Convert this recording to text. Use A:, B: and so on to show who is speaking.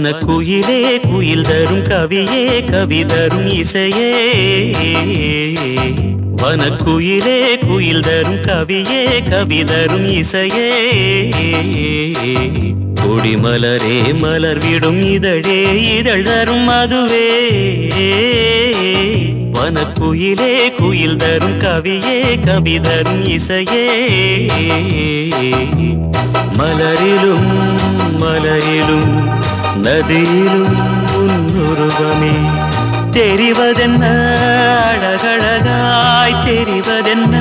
A: வனக்குயிலே குயில் தரும் கவியே கவி தரும் இசையே வனக்குயிலே குயில் தரும் கவியே கவி தரும் இசையே கொடிமலரே மலர் விடும் இதழே இதழ் தரும் மதுவே வனக்குயிலே குயில் தரும் கவியே கவி தரும் இசையே மலரிலும் மலையிலும் நதியிலும் உன்னுருவமே தெரிவதென்ன அழகழகாய் தெரிவதென்ன